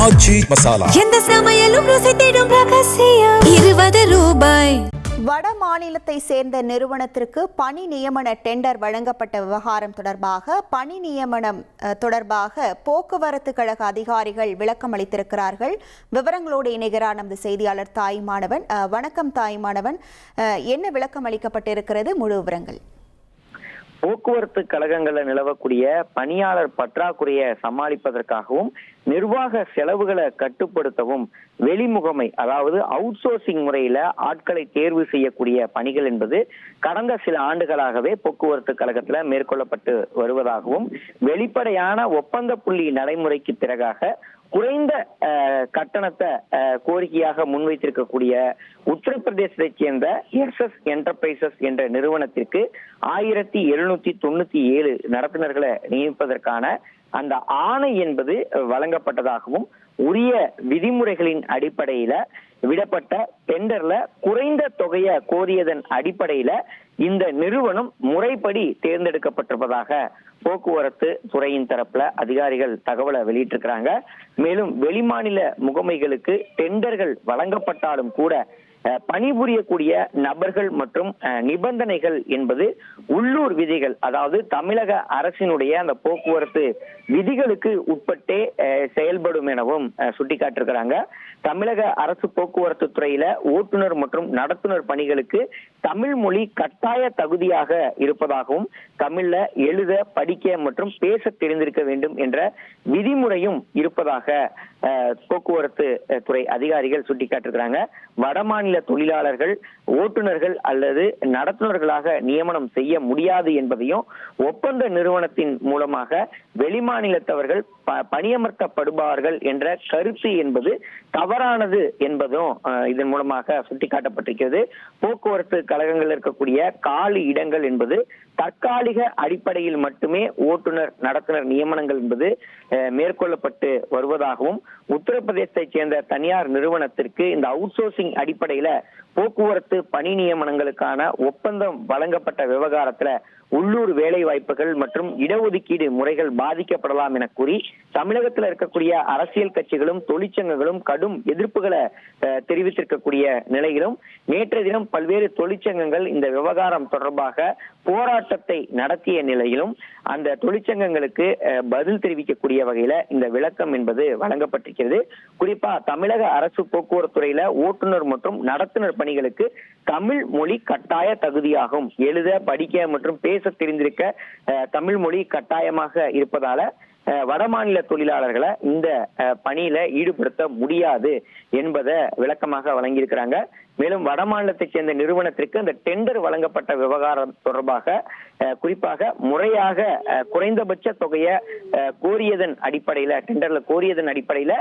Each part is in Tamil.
ஆச்சி மசாலா. எந்த சமையலும் ருசி தேடும் ரகசியம். 20 ரூபாய். வட மாநிலத்தை சேர்ந்த நிறுவனத்திற்கு பணி நியமன டெண்டர் வழங்கப்பட்ட விவகாரம் தொடர்பாக பணி நியமனம் தொடர்பாக போக்குவரத்து கழக அதிகாரிகள் விளக்கம் அளித்திருக்கிறார்கள். விவரங்களோடு இணைகிறார் நமது செய்தியாளர் தாய்மானவன். வணக்கம் தாய்மானவன், என்ன விளக்கம் அளிக்கப்பட்டிருக்கிறது? முழு விவரங்கள். போக்குவரத்து கழகங்களில் நிலவக்கூடிய பணியாளர் பற்றாக்குறையை சமாளிப்பதற்காகவும் நிர்வாக செலவுகளை கட்டுப்படுத்தவும் வெளிமுகமை, அதாவது அவுட் சோர்சிங் முறையில ஆட்களை தேர்வு செய்யக்கூடிய பணிகள் என்பது கடந்த சில ஆண்டுகளாகவே போக்குவரத்து கழகத்துல மேற்கொள்ளப்பட்டு வருவதாகவும் வெளிப்படையான ஒப்பந்த புள்ளி நடைமுறைக்கு பிறகாக குறைந்த கட்டணத்தை கோரிக்கையாக முன்வைத்திருக்கக்கூடிய உத்தரப்பிரதேசத்தை சேர்ந்த எஸ்எஸ் என்டர்பிரைசஸ் என்ற நிறுவனத்திற்கு 1797 நடத்துனர்களை நியமிப்பதற்கான அந்த ஆணை என்பது வழங்கப்பட்டதாகவும் உரிய விதிமுறைகளின் அடிப்படையில விடப்பட்ட டெண்டர்ல குறைந்த தொகையை கோரியதன் அடிப்படையில இந்த நிறுவனம் முறைப்படி தேர்ந்தெடுக்கப்பட்டிருப்பதாக போக்குவரத்து துறையின் தரப்புல அதிகாரிகள் தகவலை வெளியிட்டிருக்கிறாங்க. மேலும் வெளிமாநில முகமைகளுக்கு டெண்டர்கள் வழங்கப்பட்டாலும் கூட பணிபுரியக்கூடிய நபர்கள் மற்றும் நிபந்தனைகள் என்பது உள்ளூர் விதிகள், அதாவது தமிழக அரசினுடைய அந்த போக்குவரத்து விதிகளுக்கு உட்பட்டே செயல்படும் எனவும் சுட்டிக்காட்டிருக்கிறாங்க. தமிழக அரசு போக்குவரத்து துறையில ஓட்டுநர் மற்றும் நடத்துனர் பணிகளுக்கு தமிழ் மொழி கட்டாய தகுதியாக இருப்பதாகவும் தமிழ்ல எழுத படிக்க மற்றும் பேச தெரிந்திருக்க வேண்டும் என்ற விதிமுறையும் இருப்பதாக போக்குவரத்து துறை அதிகாரிகள் சுட்டிக்காட்டிருக்கிறாங்க. வடமாநில தொழிலாளர்கள் ஓட்டுநர்கள் அல்லது நடத்துனர்களாக நியமனம் செய்ய முடியாது என்பதையும் ஒப்பந்த நிறுவனத்தின் மூலமாக வெளிமாநிலத்தவர்கள் பணியமர்த்தப்படுவார்கள் என்ற கருத்து என்பது தவறானது என்பதும் இதன் மூலமாக சுட்டிக்காட்டப்பட்டிருக்கிறது. போக்குவரத்து கழகங்கள் இருக்கக்கூடிய காலி இடங்கள் என்பது தற்காலிக அடிப்படையில் மட்டுமே ஓட்டுநர் நடத்துனர் நியமனங்கள் என்பது மேற்கொள்ளப்பட்டு வருவதாகவும் உத்தரப்பிரதேசத்தை சேர்ந்த தனியார் நிறுவனத்திற்கு இந்த அவுட் சோர்சிங் அடிப்படையில போக்குவரத்து பணி நியமனங்களுக்கான ஒப்பந்தம் வழங்கப்பட்ட விவகாரத்துல உள்ளூர் வேலை வாய்ப்புகள் மற்றும் இடஒதுக்கீடு முறைகள் பாதிக்கப்படலாம் என கூறி தமிழகத்தில் இருக்கக்கூடிய அரசியல் கட்சிகளும் தொழிற்சங்கங்களும் கடும் எதிர்ப்புகளை தெரிவித்திருக்கக்கூடிய நிலையிலும் நேற்றைய தினம் பல்வேறு தொழிற்சங்கங்கள் இந்த விவகாரம் தொடர்பாக போராட்டத்தை நடத்திய நிலையிலும் அந்த தொழிற்சங்கங்களுக்கு பதில் தெரிவிக்கக்கூடிய வகையில இந்த விளக்கம் என்பது வழங்கப்பட்டிருக்கிறது. குறிப்பா தமிழக அரசு போக்குவரத்து துறையில ஓட்டுநர் மற்றும் நடத்துனர் பணிகளுக்கு தமிழ் மொழி கட்டாய தகுதியாகும். எழுத படிக்க மற்றும் பேச தெரிந்திருக்க தமிழ் மொழி கட்டாயமாக இருப்பதால வடமாநில தொழிலாளர்களை இந்த பணியில ஈடுபடுத்த முடியாது என்பதை விளக்கமாக வழங்கியிருக்கிறாங்க. மேலும் வடமாநிலத்தை சேர்ந்த நிறுவனத்திற்கு அந்த டெண்டர் வழங்கப்பட்ட விவகாரம் தொடர்பாக குறிப்பாக முறையாக குறைந்தபட்ச தொகையை கோரியதன் அடிப்படையில டெண்டர்ல கோரியதன் அடிப்படையில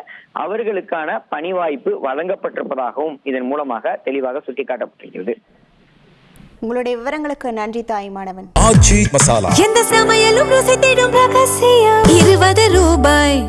அவர்களுக்கான பணி வாய்ப்பு வழங்கப்பட்டிருப்பதாகவும் இதன் மூலமாக தெளிவாக சுட்டிக்காட்டப்பட்டிருக்கிறது. உங்களுடைய விவரங்களுக்கு நன்றி தாய்மானவன். ஆச்சி மசாலா. எந்த சமையலும் ருசி தேடும் ரகசியம். 20 ரூபாய்.